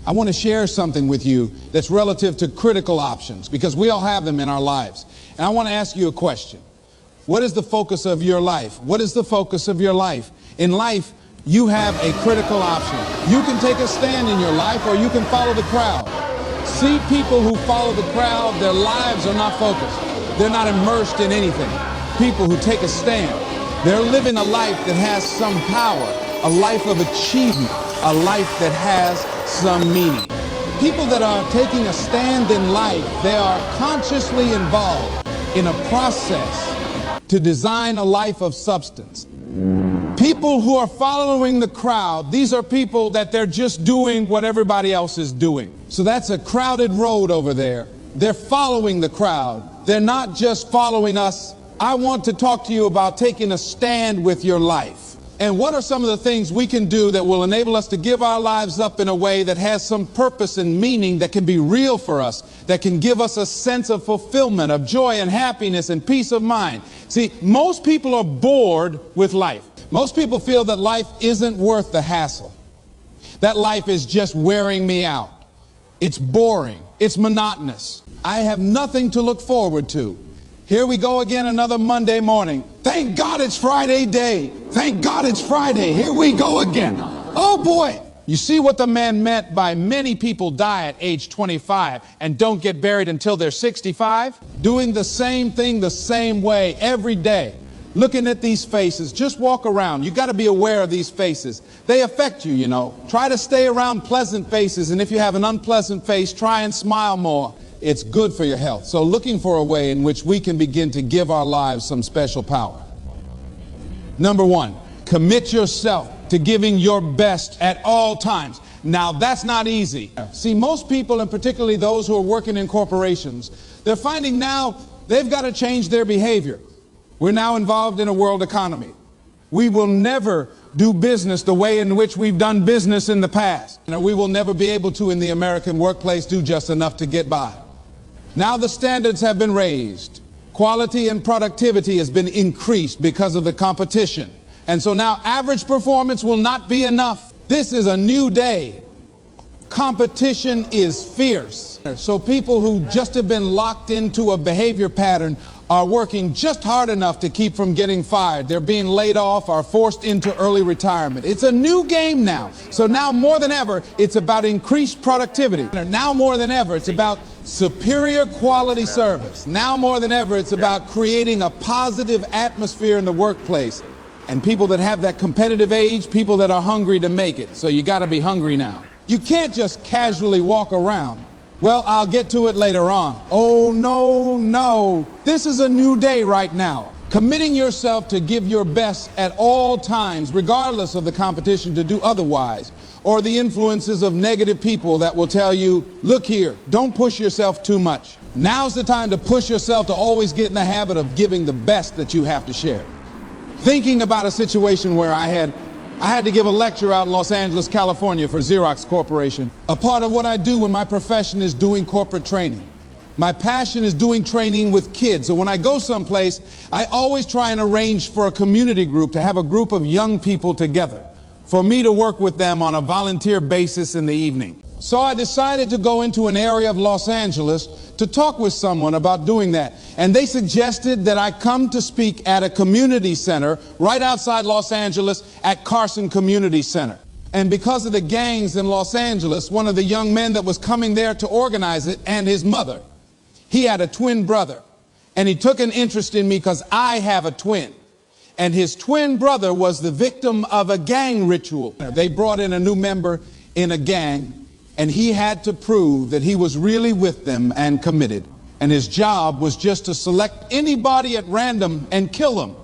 I want to share something with you that's relative to critical options, because we all have them in our lives. And I want to ask you a question. What is the focus of your life? What is the focus of your life? In life, you have a critical option. You can take a stand in your life, or you can follow the crowd. See, people who follow the crowd, their lives are not focused. They're not immersed in anything. People who take a stand, they're living a life that has some power, a life of achievement, a life that has some meaning. People that are taking a stand in life, they are consciously involved in a process to design a life of substance. People who are following the crowd, these are people that they're just doing what everybody else is doing. So that's a crowded road over there. They're following the crowd. They're not just following us. I want to talk to you about taking a stand with your life. And what are some of the things we can do that will enable us to give our lives up in a way that has some purpose and meaning, that can be real for us, that can give us a sense of fulfillment, of joy and happiness and peace of mind? See, most people are bored with life. Most people feel that life isn't worth the hassle. That life is just wearing me out. It's boring. It's monotonous. I have nothing to look forward to. Here we go again, another Monday morning. Thank God it's Friday day. Thank God it's Friday. Here we go again. Oh boy. You see what the man meant by many people die at age 25 and don't get buried until they're 65? Doing the same thing the same way every day. Looking at these faces, just walk around. You got to be aware of these faces. They affect you, you know. Try to stay around pleasant faces, and if you have an unpleasant face, try and smile more. It's good for your health. So looking for a way in which we can begin to give our lives some special power. Number one, commit yourself to giving your best at all times. Now, that's not easy. See, most people, and particularly those who are working in corporations, they're finding now they've got to change their behavior. We're now involved in a world economy. We will never do business the way in which we've done business in the past. We will never be able to, in the American workplace, do just enough to get by. Now the standards have been raised. Quality and productivity has been increased because of the competition. And so now average performance will not be enough. This is a new day. Competition is fierce. So people who just have been locked into a behavior pattern are working just hard enough to keep from getting fired. They're being laid off or forced into early retirement. It's a new game now. So now more than ever, it's about increased productivity. Now more than ever, it's about superior quality service. Now more than ever, it's about creating a positive atmosphere in the workplace. And people that have that competitive age, people that are hungry to make it. So you got to be hungry now. You can't just casually walk around. Well, I'll get to it later on. Oh, no, no. This is a new day right now. Committing yourself to give your best at all times, regardless of the competition to do otherwise, or the influences of negative people that will tell you, look here, don't push yourself too much. Now's the time to push yourself to always get in the habit of giving the best that you have to share. Thinking about a situation where I had to give a lecture out in Los Angeles, California for Xerox Corporation. A part of what I do in my profession is doing corporate training. My passion is doing training with kids. So when I go someplace, I always try and arrange for a community group to have a group of young people together, for me to work with them on a volunteer basis in the evening. So I decided to go into an area of Los Angeles to talk with someone about doing that. And they suggested that I come to speak at a community center right outside Los Angeles at Carson Community Center. And because of the gangs in Los Angeles, one of the young men that was coming there to organize it, and his mother, he had a twin brother. And he took an interest in me because I have a twin. And his twin brother was the victim of a gang ritual. They brought in a new member in a gang, and he had to prove that he was really with them and committed. And his job was just to select anybody at random and kill them.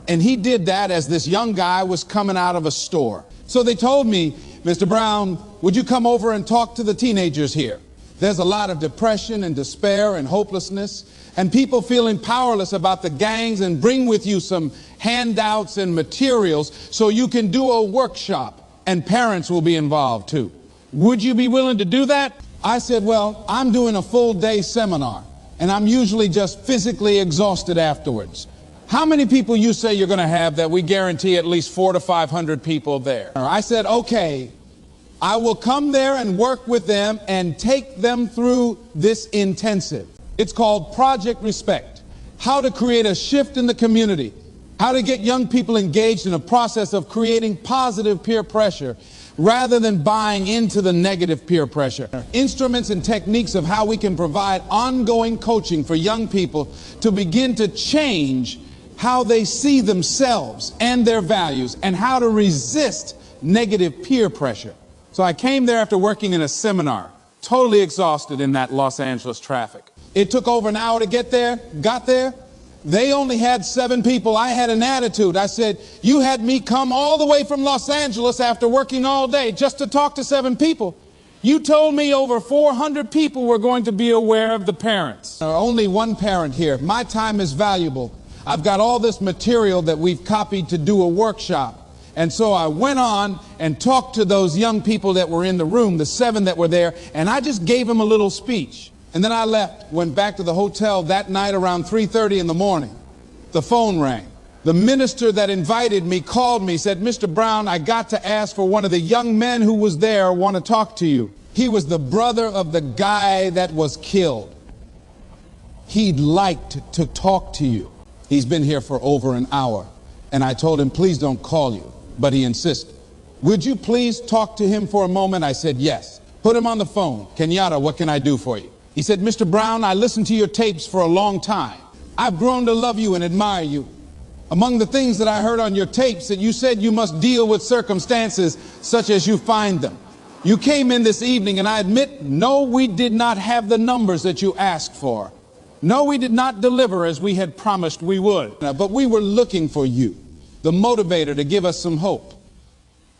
And he did that as this young guy was coming out of a store. So they told me, Mr. Brown, would you come over and talk to the teenagers here? There's a lot of depression and despair and hopelessness, and people feeling powerless about the gangs, and bring with you some handouts and materials so you can do a workshop, and parents will be involved too. Would you be willing to do that? I said, well, I'm doing a full day seminar, and I'm usually just physically exhausted afterwards. How many people you say you're going to have that we guarantee at least 400 to 500 people there? I said, okay, I will come there and work with them and take them through this intensive. It's called Project Respect. How to create a shift in the community. How to get young people engaged in a process of creating positive peer pressure rather than buying into the negative peer pressure. Instruments and techniques of how we can provide ongoing coaching for young people to begin to change how they see themselves and their values and how to resist negative peer pressure. So I came there after working in a seminar, totally exhausted in that Los Angeles traffic. It took over an hour to get there, got there. They only had 7 people. I had an attitude. I said, you had me come all the way from Los Angeles after working all day just to talk to 7 people. You told me over 400 people were going to be aware of the parents. There are only one parent here. My time is valuable. I've got all this material that we've copied to do a workshop. And so I went on and talked to those young people that were in the room, the 7 that were there, and I just gave them a little speech. And then I left, went back to the hotel that night around 3:30 in the morning. The phone rang. The minister that invited me called me, said, Mr. Brown, I got to ask for one of the young men who was there, want to talk to you. He was the brother of the guy that was killed. He'd like to talk to you. He's been here for over an hour. And I told him, please don't call you. But he insisted. Would you please talk to him for a moment? I said, yes. Put him on the phone. Kenyatta, what can I do for you? He said, Mr. Brown, I listened to your tapes for a long time. I've grown to love you and admire you. Among the things that I heard on your tapes, that you said you must deal with circumstances such as you find them. You came in this evening, and I admit, no, we did not have the numbers that you asked for. No, we did not deliver as we had promised we would. But we were looking for you, the motivator, to give us some hope.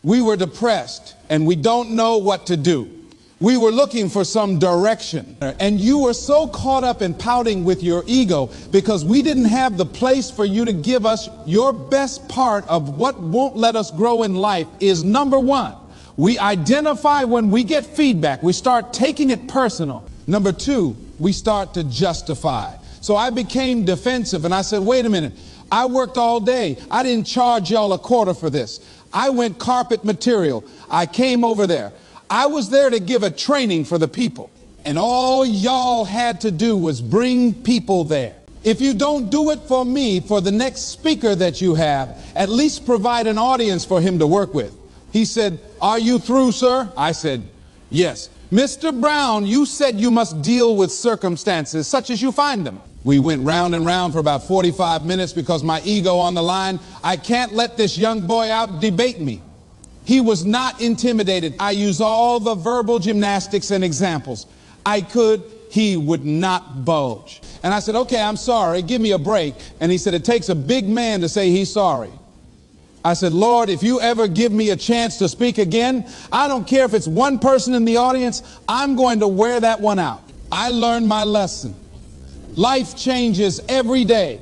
We were depressed, and we don't know what to do. We were looking for some direction. And you were so caught up in pouting with your ego because we didn't have the place for you to give us your best part of what won't let us grow in life is, number 1, we identify when we get feedback. We start taking it personal. Number 2, we start to justify. So I became defensive and I said, wait a minute. I worked all day. I didn't charge y'all a quarter for this. I went carpet material. I came over there. I was there to give a training for the people. And all y'all had to do was bring people there. If you don't do it for me, for the next speaker that you have, at least provide an audience for him to work with. He said, are you through, sir? I said, yes. Mr. Brown, you said you must deal with circumstances such as you find them. We went round and round for about 45 minutes because my ego on the line. I can't let this young boy out debate me. He was not intimidated. I used all the verbal gymnastics and examples I could. He would not budge. And I said, okay, I'm sorry. Give me a break. And he said, it takes a big man to say he's sorry. I said, Lord, if you ever give me a chance to speak again, I don't care if it's one person in the audience, I'm going to wear that one out. I learned my lesson. Life changes every day.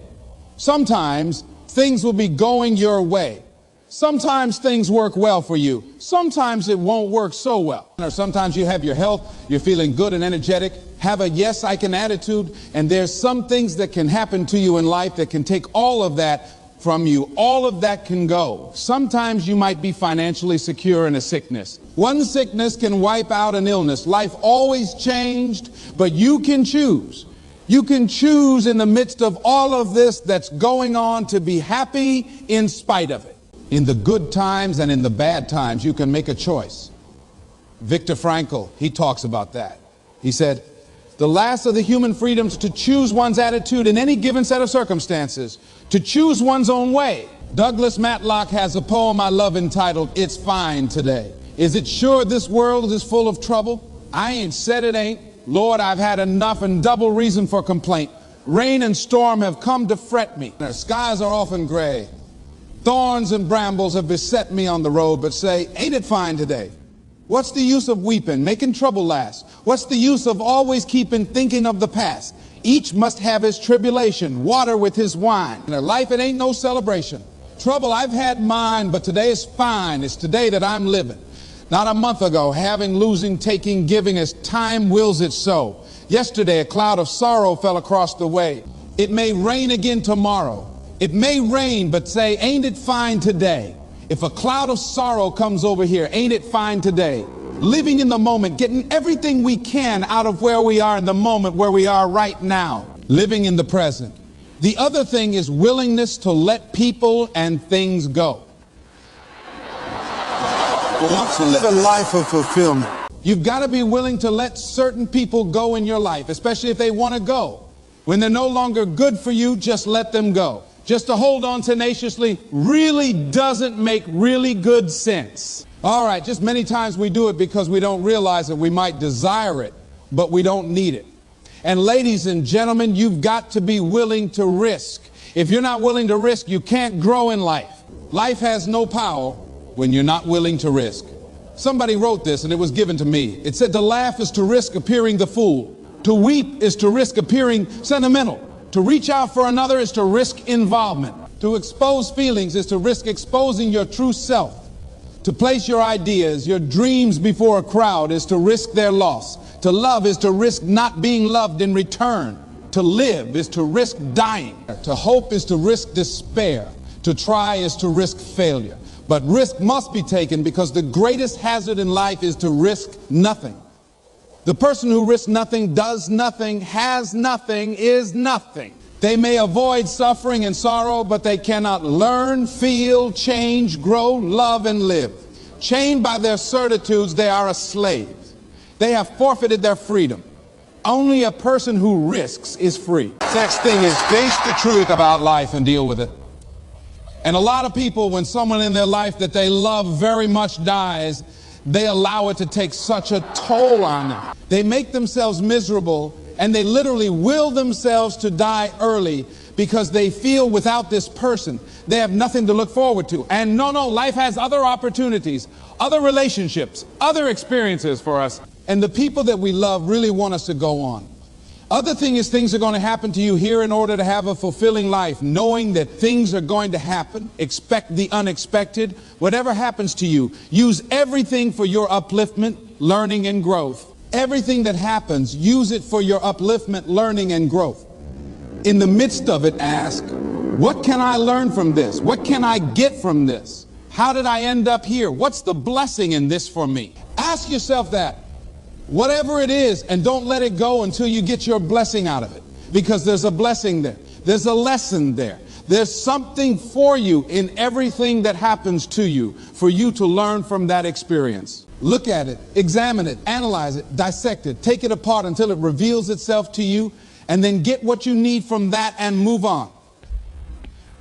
Sometimes things will be going your way. Sometimes things work well for you. Sometimes it won't work so well. Or sometimes you have your health, you're feeling good and energetic, have a yes, I can attitude, and there's some things that can happen to you in life that can take all of that from you. All of that can go. Sometimes you might be financially secure in a sickness. One sickness can wipe out an illness. Life always changed, but you can choose. You can choose in the midst of all of this that's going on to be happy in spite of it. In the good times and in the bad times, you can make a choice. Viktor Frankl, he talks about that. He said, the last of the human freedoms to choose one's attitude in any given set of circumstances, to choose one's own way. Douglas Matlock has a poem I love entitled, It's Fine Today. Is it sure this world is full of trouble? I ain't said it ain't. Lord, I've had enough and double reason for complaint. Rain and storm have come to fret me. The skies are often gray. Thorns and brambles have beset me on the road, but say, ain't it fine today? What's the use of weeping, making trouble last? What's the use of always keeping thinking of the past? Each must have his tribulation, water with his wine. In their life, it ain't no celebration. Trouble, I've had mine, but today is fine. It's today that I'm living. Not a month ago, having, losing, taking, giving, as time wills it so. Yesterday, a cloud of sorrow fell across the way. It may rain again tomorrow. It may rain, but say, ain't it fine today? If a cloud of sorrow comes over here, ain't it fine today? living in the moment, getting everything we can out of where we are in the moment, where we are right now, living in the present. The other thing is willingness to let people and things go. To live a life of fulfillment. You've got to be willing to let certain people go in your life, especially if they want to go. When they're no longer good for you, just let them go. Just to hold on tenaciously really doesn't make really good sense. All right, just many times we do it because we don't realize that we might desire it, but we don't need it. And ladies and gentlemen, you've got to be willing to risk. If you're not willing to risk, you can't grow in life. Life has no power when you're not willing to risk. Somebody wrote this and it was given to me. It said, to laugh is to risk appearing the fool. To weep is to risk appearing sentimental. To reach out for another is to risk involvement. To expose feelings is to risk exposing your true self. To place your ideas, your dreams before a crowd is to risk their loss. To love is to risk not being loved in return. To live is to risk dying. To hope is to risk despair. To try is to risk failure. But risk must be taken because the greatest hazard in life is to risk nothing. The person who risks nothing, does nothing, has nothing, is nothing. They may avoid suffering and sorrow, but they cannot learn, feel, change, grow, love, and live. Chained by their certitudes, they are a slave. They have forfeited their freedom. Only a person who risks is free. Next thing is face the truth about life and deal with it. And a lot of people, when someone in their life that they love very much dies, they allow it to take such a toll on them. They make themselves miserable and they literally will themselves to die early because they feel without this person, they have nothing to look forward to. And no, life has other opportunities, other relationships, other experiences for us. And the people that we love really want us to go on. Other thing is things are going to happen to you here in order to have a fulfilling life, knowing that things are going to happen. Expect the unexpected. Whatever happens to you, use everything for your upliftment, learning, and growth. Everything that happens, use it for your upliftment, learning, and growth. In the midst of it, ask, what can I learn from this? What can I get from this? How did I end up here? What's the blessing in this for me? Ask yourself that. Whatever it is, and don't let it go until you get your blessing out of it. Because there's a blessing there. There's a lesson there. There's something for you in everything that happens to you for you to learn from that experience. Look at it, examine it, analyze it, dissect it, take it apart until it reveals itself to you, and then get what you need from that and move on.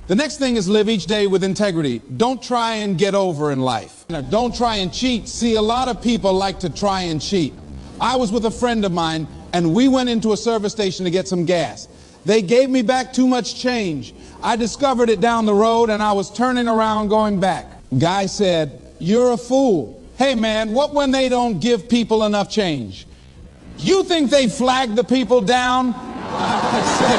The next thing is live each day with integrity. Don't try and get over in life. Don't try and cheat. See, a lot of people like to try and cheat. I was with a friend of mine and we went into a service station to get some gas. They gave me back too much change. I discovered it down the road and I was turning around going back. Guy said, "You're a fool." Hey man, what when they don't give people enough change? You think they flag the people down? I said,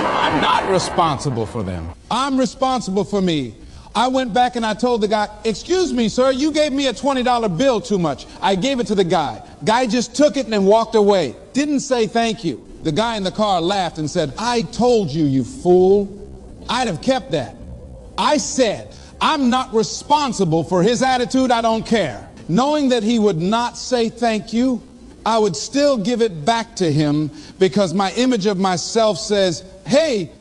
I'm not responsible for them. I'm responsible for me. I went back and I told the guy, "Excuse me, sir, you gave me a $20 bill too much." I gave it to the guy. Guy just took it and then walked away. Didn't say thank you. The guy in the car laughed and said, "I told you, you fool." I'd have kept that. I said, I'm not responsible for his attitude. I don't care. Knowing that he would not say thank you, I would still give it back to him because my image of myself says, hey,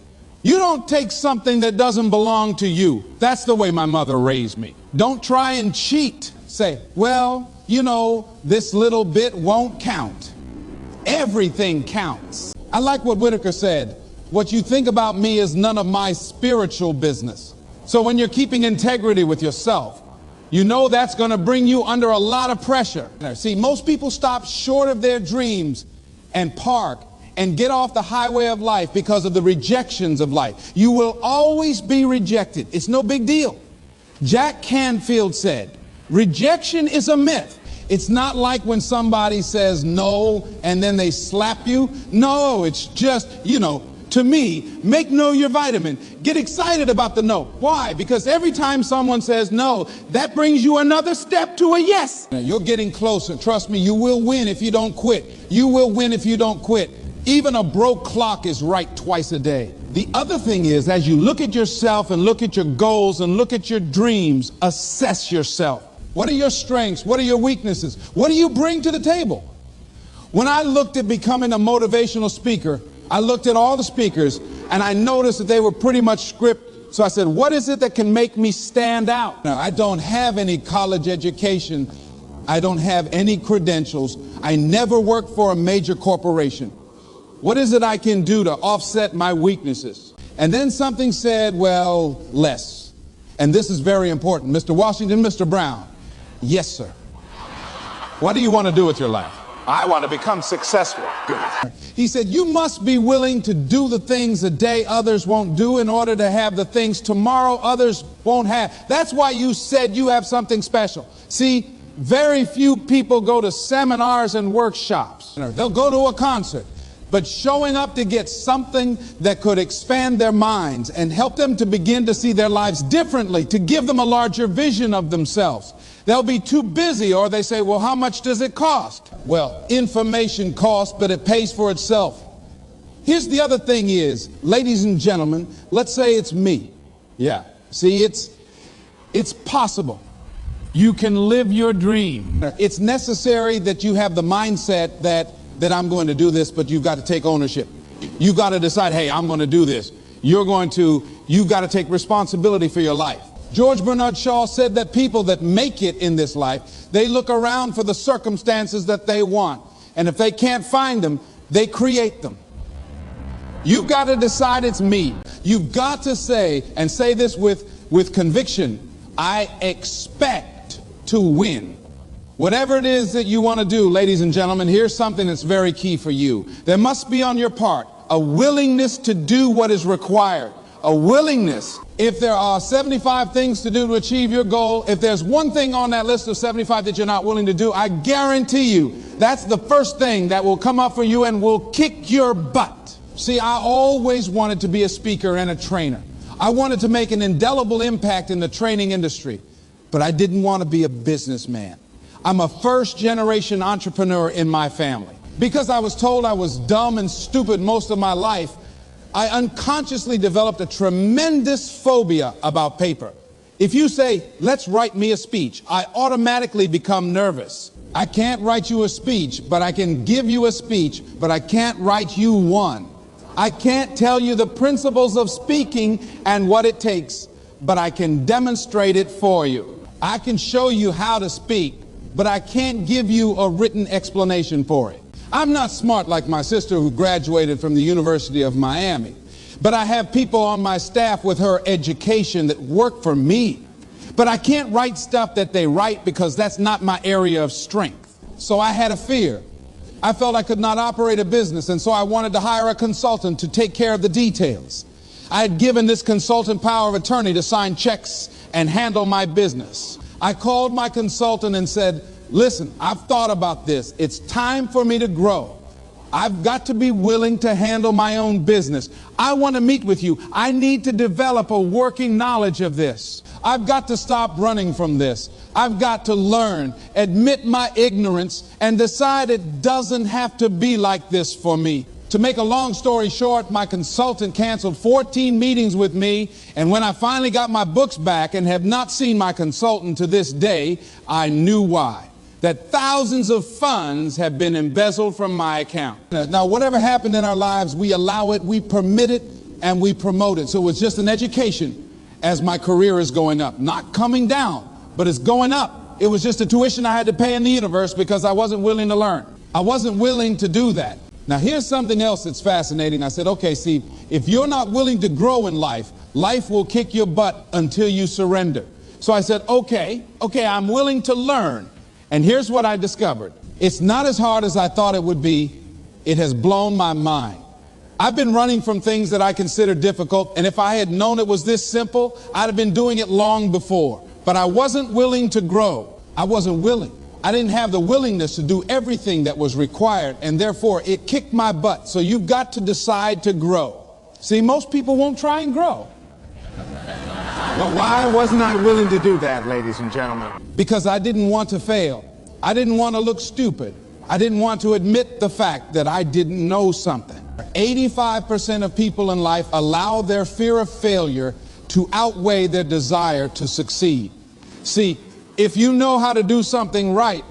you don't take something that doesn't belong to you. That's the way my mother raised me. Don't try and cheat. Say, well, you know, this little bit won't count. Everything counts. I like what Whitaker said. What you think about me is none of my spiritual business. So when you're keeping integrity with yourself, you know that's going to bring you under a lot of pressure. See, most people stop short of their dreams and park and get off the highway of life because of the rejections of life. You will always be rejected. It's no big deal. Jack Canfield said, rejection is a myth. It's not like when somebody says no and then they slap you. No, it's just, you know, to me, make no your vitamin. Get excited about the no. Why? Because every time someone says no, that brings you another step to a yes. Now, you're getting closer. Trust me, you will win if you don't quit. You will win if you don't quit. Even a broke clock is right twice a day. The other thing is, as you look at yourself and look at your goals and look at your dreams, assess yourself. What are your strengths? What are your weaknesses? What do you bring to the table? When I looked at becoming a motivational speaker, I looked at all the speakers and I noticed that they were pretty much scripted. So I said, what is it that can make me stand out? Now, I don't have any college education. I don't have any credentials. I never worked for a major corporation. What is it I can do to offset my weaknesses? And then something said, well, less. And this is very important. Mr. Washington, Mr. Brown. Yes, sir. What do you want to do with your life? I want to become successful. Good. He said, you must be willing to do the things a day others won't do in order to have the things tomorrow others won't have. That's why you said you have something special. See, very few people go to seminars and workshops. They'll go to a concert. But showing up to get something that could expand their minds and help them to begin to see their lives differently, to give them a larger vision of themselves. They'll be too busy, or they say, well, how much does it cost? Well, information costs, but it pays for itself. Here's the other thing is, ladies and gentlemen, let's say it's me. Yeah. See, it's possible. You can live your dream. It's necessary that you have the mindset that I'm going to do this, but you've got to take ownership. You've got to decide, hey, I'm going to do this. You've got to take responsibility for your life. George Bernard Shaw said that people that make it in this life, they look around for the circumstances that they want. And if they can't find them, they create them. You've got to decide it's me. You've got to say, and say this with conviction, I expect to win. Whatever it is that you want to do, ladies and gentlemen, here's something that's very key for you. There must be on your part a willingness to do what is required. A willingness. If there are 75 things to do to achieve your goal, if there's one thing on that list of 75 that you're not willing to do, I guarantee you that's the first thing that will come up for you and will kick your butt. See, I always wanted to be a speaker and a trainer. I wanted to make an indelible impact in the training industry, but I didn't want to be a businessman. I'm a first-generation entrepreneur in my family. Because I was told I was dumb and stupid most of my life, I unconsciously developed a tremendous phobia about paper. If you say, let's write me a speech, I automatically become nervous. I can't write you a speech, but I can give you a speech, but I can't write you one. I can't tell you the principles of speaking and what it takes, but I can demonstrate it for you. I can show you how to speak, but I can't give you a written explanation for it. I'm not smart like my sister who graduated from the University of Miami, but I have people on my staff with her education that work for me. But I can't write stuff that they write because that's not my area of strength. So I had a fear. I felt I could not operate a business, and so I wanted to hire a consultant to take care of the details. I had given this consultant power of attorney to sign checks and handle my business. I called my consultant and said, listen, I've thought about this. It's time for me to grow. I've got to be willing to handle my own business. I want to meet with you. I need to develop a working knowledge of this. I've got to stop running from this. I've got to learn, admit my ignorance, and decide it doesn't have to be like this for me. To make a long story short, my consultant canceled 14 meetings with me, and when I finally got my books back and have not seen my consultant to this day, I knew why. That thousands of funds have been embezzled from my account. Now, whatever happened in our lives, we allow it, we permit it, and we promote it. So it's just an education as my career is going up. Not coming down, but it's going up. It was just a tuition I had to pay in the universe because I wasn't willing to learn. I wasn't willing to do that. Now, here's something else that's fascinating. I said, okay, see, if you're not willing to grow in life, life will kick your butt until you surrender. So I said, okay, I'm willing to learn. And here's what I discovered. It's not as hard as I thought it would be. It has blown my mind. I've been running from things that I consider difficult, and if I had known it was this simple, I'd have been doing it long before. But I wasn't willing to grow. I wasn't willing. I didn't have the willingness to do everything that was required, and therefore it kicked my butt. So you've got to decide to grow. See, most people won't try and grow. Well, why wasn't I willing to do that, ladies and gentlemen? Because I didn't want to fail. I didn't want to look stupid. I didn't want to admit the fact that I didn't know something. 85% of people in life allow their fear of failure to outweigh their desire to succeed. See, If you know how to do something right,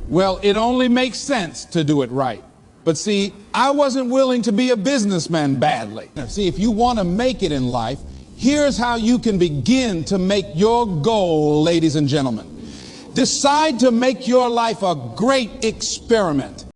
well, it only makes sense to do it right. But see, I wasn't willing to be a businessman badly. Now, see, if you want to make it in life, here's how you can begin to make your goal, ladies and gentlemen. Decide to make your life a great experiment.